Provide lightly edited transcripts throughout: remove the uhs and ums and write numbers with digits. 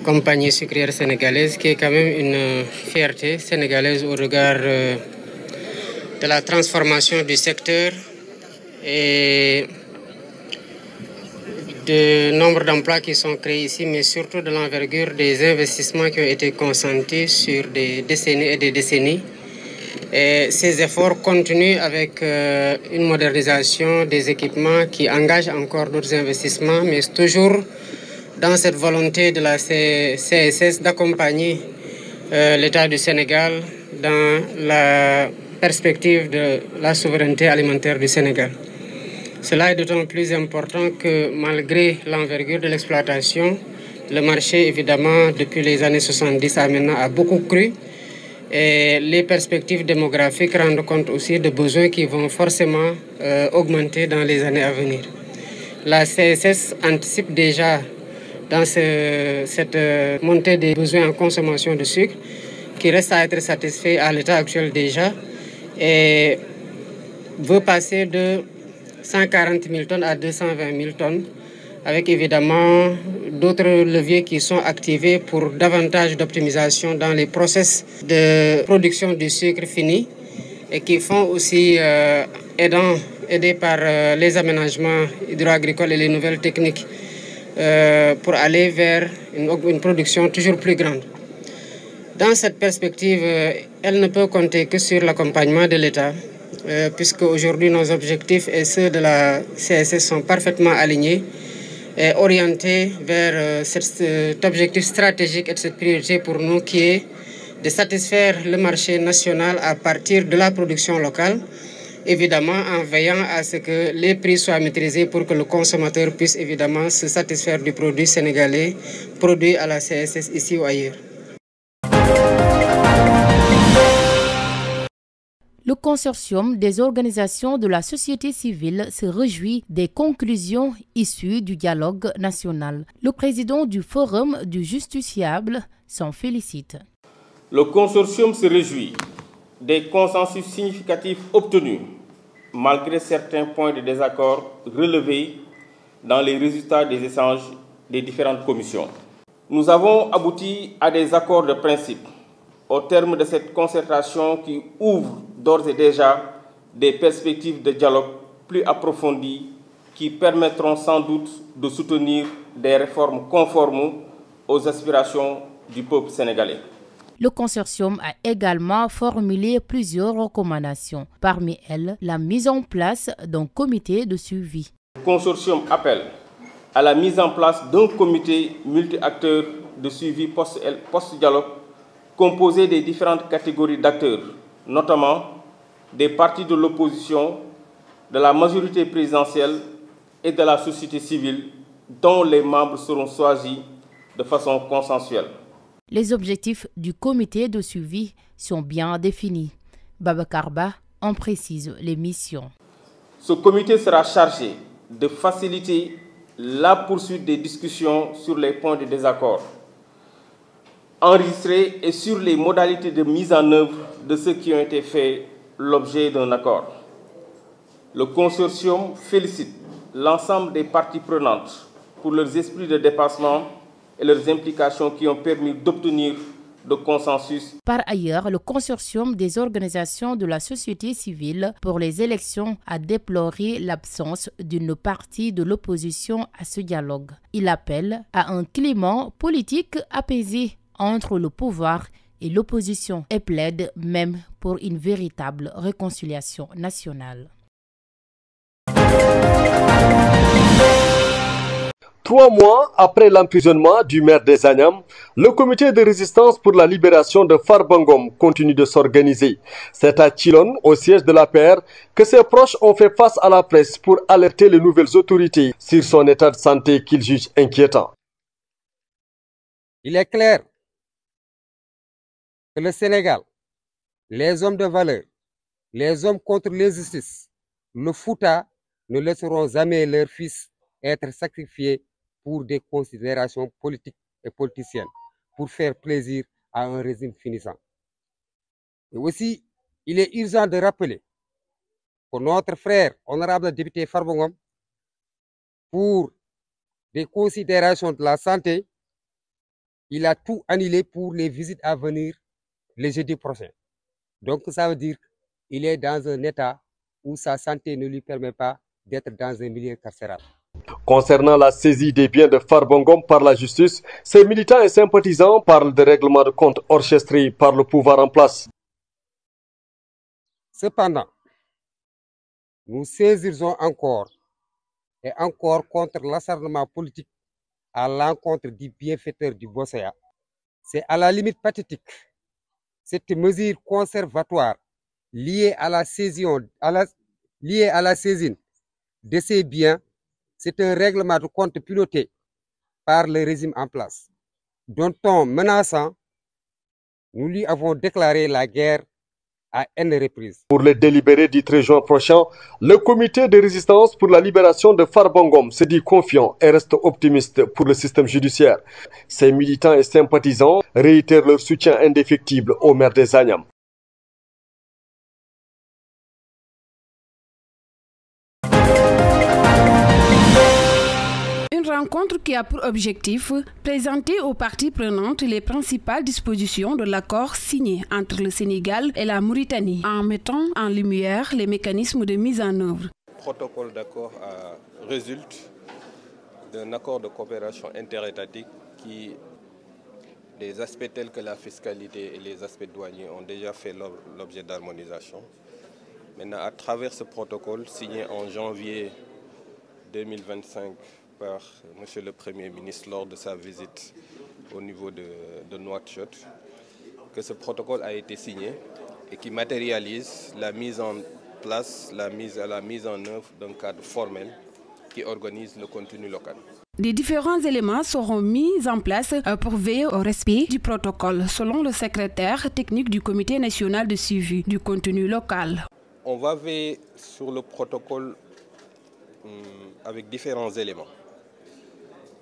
Compagnie sucrière sénégalaise qui est quand même une fierté sénégalaise au regard de la transformation du secteur et du nombre d'emplois qui sont créés ici, mais surtout de l'envergure des investissements qui ont été consentis sur des décennies et des décennies. Et ces efforts continuent avec une modernisation des équipements qui engage encore d'autres investissements, mais toujours dans cette volonté de la CSS d'accompagner l'État du Sénégal dans la perspective de la souveraineté alimentaire du Sénégal. Cela est d'autant plus important que malgré l'envergure de l'exploitation, le marché, évidemment, depuis les années 70 à maintenant, a beaucoup cru. Et les perspectives démographiques rendent compte aussi de besoins qui vont forcément augmenter dans les années à venir. La CSS anticipe déjà dans cette montée des besoins en consommation de sucre qui reste à être satisfait à l'état actuel déjà et veut passer de 140 000 tonnes à 220 000 tonnes avec évidemment d'autres leviers qui sont activés pour davantage d'optimisation dans les process de production du sucre fini et qui font aussi aidés par les aménagements hydro-agricoles et les nouvelles techniques pour aller vers une production toujours plus grande. Dans cette perspective, elle ne peut compter que sur l'accompagnement de l'État, puisque aujourd'hui nos objectifs et ceux de la CSS sont parfaitement alignés et orientés vers cet objectif stratégique et cette priorité pour nous qui est de satisfaire le marché national à partir de la production locale, évidemment en veillant à ce que les prix soient maîtrisés pour que le consommateur puisse évidemment se satisfaire du produit sénégalais produit à la CSS ici ou ailleurs. Le consortium des organisations de la société civile se réjouit des conclusions issues du dialogue national. Le président du Forum du justiciable s'en félicite. Le consortium se réjouit des consensus significatifs obtenus, malgré certains points de désaccord relevés dans les résultats des échanges des différentes commissions. Nous avons abouti à des accords de principe au terme de cette concertation qui ouvre d'ores et déjà des perspectives de dialogue plus approfondies qui permettront sans doute de soutenir des réformes conformes aux aspirations du peuple sénégalais. Le consortium a également formulé plusieurs recommandations, parmi elles la mise en place d'un comité de suivi. Le consortium appelle à la mise en place d'un comité multi-acteurs de suivi post-dialogue composé des différentes catégories d'acteurs, notamment des partis de l'opposition, de la majorité présidentielle et de la société civile, dont les membres seront choisis de façon consensuelle. Les objectifs du comité de suivi sont bien définis. Babacar Ba en précise les missions. Ce comité sera chargé de faciliter la poursuite des discussions sur les points de désaccord, enregistrer et sur les modalités de mise en œuvre de ceux qui ont été faits l'objet d'un accord. Le consortium félicite l'ensemble des parties prenantes pour leurs esprits de dépassement et leurs implications qui ont permis d'obtenir de consensus. Par ailleurs, le consortium des organisations de la société civile pour les élections a déploré l'absence d'une partie de l'opposition à ce dialogue. Il appelle à un climat politique apaisé entre le pouvoir et l'opposition et plaide même pour une véritable réconciliation nationale. 3 mois après l'emprisonnement du maire des Agnam, le comité de résistance pour la libération de Farbangom continue de s'organiser. C'est à Chilon, au siège de l'APR, que ses proches ont fait face à la presse pour alerter les nouvelles autorités sur son état de santé qu'ils jugent inquiétant. Il est clair que le Sénégal, les hommes de valeur, les hommes contre l'injustice, le Fouta ne laisseront jamais leurs fils être sacrifiés pour des considérations politiques et politiciennes, pour faire plaisir à un régime finissant. Et aussi, il est urgent de rappeler que notre frère, honorable député Farba Ngom, pour des considérations de la santé, il a tout annulé pour les visites à venir le jeudi prochain. Donc ça veut dire qu'il est dans un état où sa santé ne lui permet pas d'être dans un milieu carcéral. Concernant la saisie des biens de Farba Ngom par la justice, ses militants et sympathisants parlent de règlements de compte orchestrés par le pouvoir en place. Cependant, nous saisirons encore et encore contre l'acharnement politique à l'encontre du bienfaiteur du Bosséa. C'est à la limite pathétique. Cette mesure conservatoire liée à la saisine de ces biens, c'est un règlement de compte piloté par le régime en place, dont on menaçant, nous lui avons déclaré la guerre à N reprises. Pour le délibéré du 13 juin prochain, le comité de résistance pour la libération de Farba Ngom se dit confiant et reste optimiste pour le système judiciaire. Ses militants et sympathisants réitèrent leur soutien indéfectible au maire des Agnam. Une rencontre qui a pour objectif présenter aux parties prenantes les principales dispositions de l'accord signé entre le Sénégal et la Mauritanie, en mettant en lumière les mécanismes de mise en œuvre. Le protocole d'accord résulte d'un accord de coopération interétatique qui, des aspects tels que la fiscalité et les aspects douaniers ont déjà fait l'objet d'harmonisation. Maintenant, à travers ce protocole signé en janvier 2025 par M. le Premier ministre lors de sa visite au niveau de Nouakchott, que ce protocole a été signé et qui matérialise la mise en place, la mise en œuvre d'un cadre formel qui organise le contenu local. Des différents éléments seront mis en place pour veiller au respect du protocole, selon le secrétaire technique du Comité national de suivi du contenu local. On va veiller sur le protocole avec différents éléments.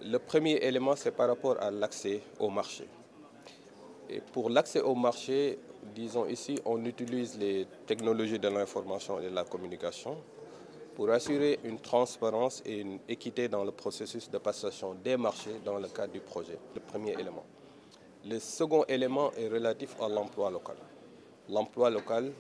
Le premier élément, c'est par rapport à l'accès au marché. Et pour l'accès au marché, disons ici, on utilise les technologies de l'information et de la communication pour assurer une transparence et une équité dans le processus de passation des marchés dans le cadre du projet. Le premier élément. Le second élément est relatif à l'emploi local. L'emploi local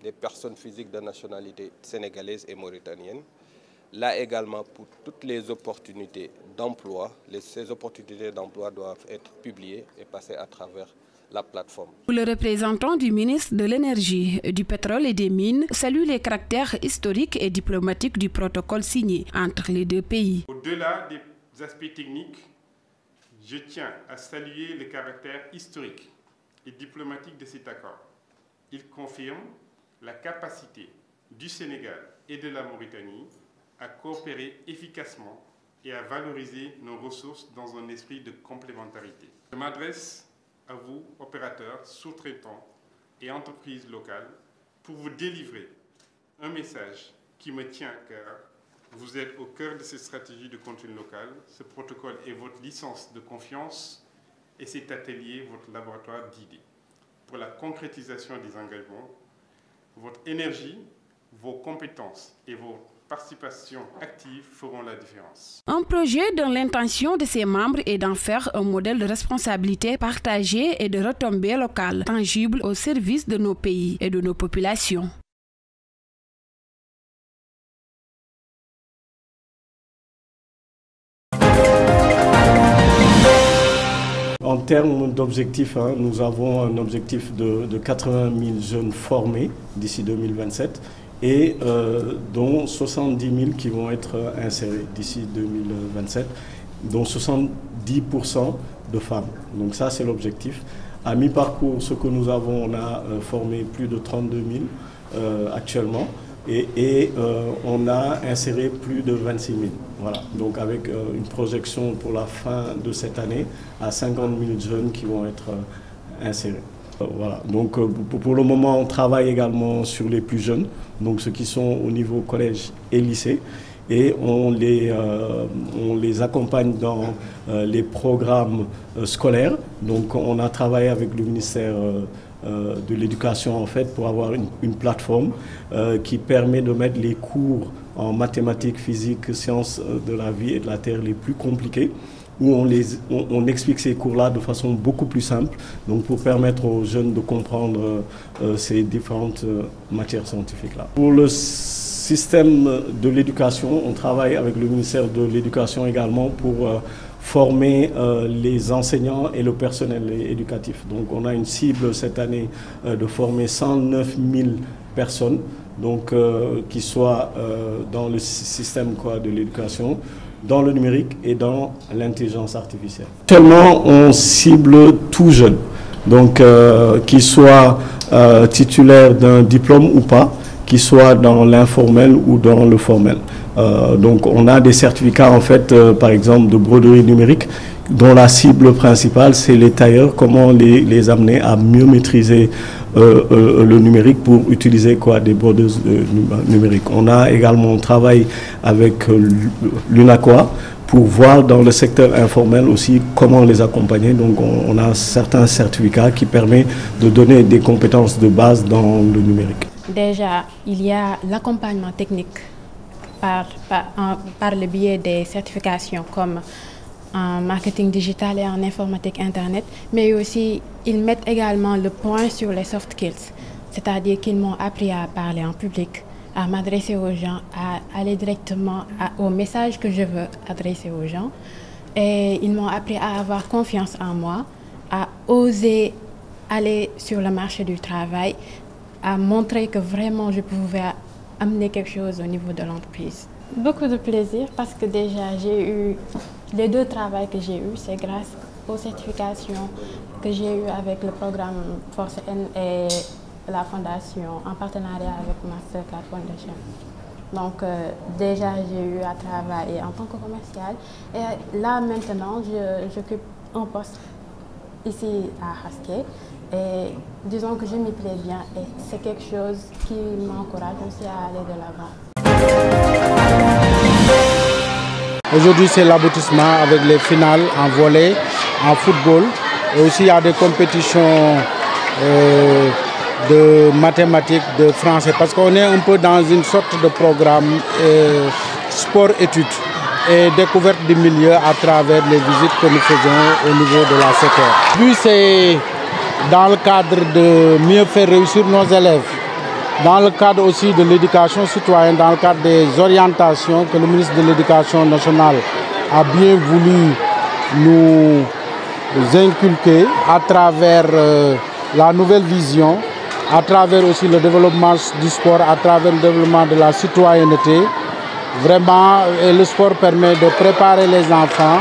des personnes physiques de nationalité sénégalaise et mauritanienne. Là également, pour toutes les opportunités d'emploi, ces opportunités d'emploi doivent être publiées et passer à travers la plateforme. Le représentant du ministre de l'Énergie, du Pétrole et des Mines salue les caractères historiques et diplomatiques du protocole signé entre les deux pays. Au-delà des aspects techniques, je tiens à saluer le caractère historique et diplomatique de cet accord. Il confirme la capacité du Sénégal et de la Mauritanie à coopérer efficacement et à valoriser nos ressources dans un esprit de complémentarité. Je m'adresse à vous, opérateurs, sous-traitants et entreprises locales, pour vous délivrer un message qui me tient à cœur. Vous êtes au cœur de cette stratégie de contenu local. Ce protocole est votre licence de confiance et cet atelier, votre laboratoire d'idées. Pour la concrétisation des engagements, votre énergie, vos compétences et vos participation active feront la différence. Un projet dont l'intention de ses membres est d'en faire un modèle de responsabilité partagée et de retombées locales, tangibles au service de nos pays et de nos populations. En termes d'objectifs, nous avons un objectif de 80 000 jeunes formés d'ici 2027. Et dont 70 000 qui vont être insérés d'ici 2027, dont 70% de femmes. Donc ça, c'est l'objectif. À mi-parcours, ce que nous avons, on a formé plus de 32 000 actuellement. Et on a inséré plus de 26 000. Voilà. Donc avec une projection pour la fin de cette année à 50 000 jeunes qui vont être insérés. Voilà. Donc pour le moment, on travaille également sur les plus jeunes, donc ceux qui sont au niveau collège et lycée. Et on les accompagne dans les programmes scolaires. Donc on a travaillé avec le ministère de l'Éducation en fait pour avoir une plateforme qui permet de mettre les cours en mathématiques, physique, sciences de la vie et de la terre les plus compliqués, où on explique ces cours-là de façon beaucoup plus simple, donc pour permettre aux jeunes de comprendre ces différentes matières scientifiques-là. Pour le système de l'éducation, on travaille avec le ministère de l'Éducation également pour former les enseignants et le personnel éducatif. Donc on a une cible cette année de former 109 000 personnes, donc, qui soient dans le système de l'éducation, dans le numérique et dans l'intelligence artificielle. Actuellement, on cible tout jeune, donc qu'il soit titulaire d'un diplôme ou pas, qu'il soit dans l'informel ou dans le formel. Donc on a des certificats en fait, par exemple de broderie numérique, dont la cible principale c'est les tailleurs, comment les amener à mieux maîtriser le numérique pour utiliser des brodeuses numériques. On travaille avec l'UNACOIS pour voir dans le secteur informel aussi comment les accompagner. Donc on a certains certificats qui permettent de donner des compétences de base dans le numérique. Déjà, il y a l'accompagnement technique par le biais des certifications comme en marketing digital et en informatique internet, mais aussi ils mettent également le point sur les soft skills, c'est-à-dire qu'ils m'ont appris à parler en public, à m'adresser aux gens, à aller directement au message que je veux adresser aux gens. Et ils m'ont appris à avoir confiance en moi, à oser aller sur le marché du travail, à montrer que vraiment je pouvais amener quelque chose au niveau de l'entreprise. Beaucoup de plaisir parce que déjà j'ai eu les 2 travaux que j'ai eus, c'est grâce aux certifications que j'ai eues avec le programme Force N et la fondation en partenariat avec Mastercard Foundation. Donc déjà j'ai eu à travailler en tant que commercial et là maintenant j'occupe un poste ici à Haské. Et disons que je m'y plais bien et c'est quelque chose qui m'encourage aussi à aller de l'avant. Aujourd'hui c'est l'aboutissement avec les finales en volley, en football. Et aussi il y a des compétitions de mathématiques, de français, parce qu'on est un peu dans une sorte de programme sport-études et découverte du milieu à travers les visites que nous faisons au niveau de la CETER. Puis c'est dans le cadre de mieux faire réussir nos élèves, dans le cadre aussi de l'éducation citoyenne, dans le cadre des orientations que le ministre de l'Éducation nationale a bien voulu nous inculquer à travers la nouvelle vision, à travers aussi le développement du sport, à travers le développement de la citoyenneté. Vraiment, le sport permet de préparer les enfants,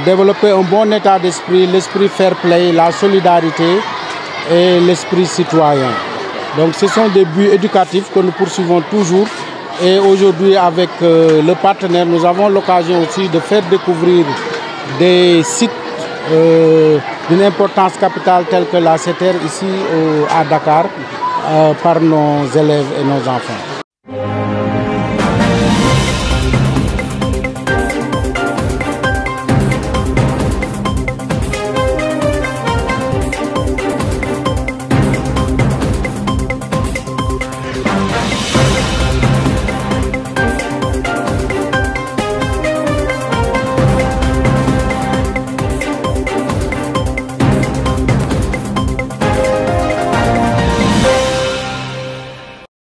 développer un bon état d'esprit, l'esprit fair play, la solidarité et l'esprit citoyen. Donc ce sont des buts éducatifs que nous poursuivons toujours. Et aujourd'hui, avec le partenaire, nous avons l'occasion aussi de faire découvrir des sites d'une importance capitale tels que la CETER ici à Dakar par nos élèves et nos enfants.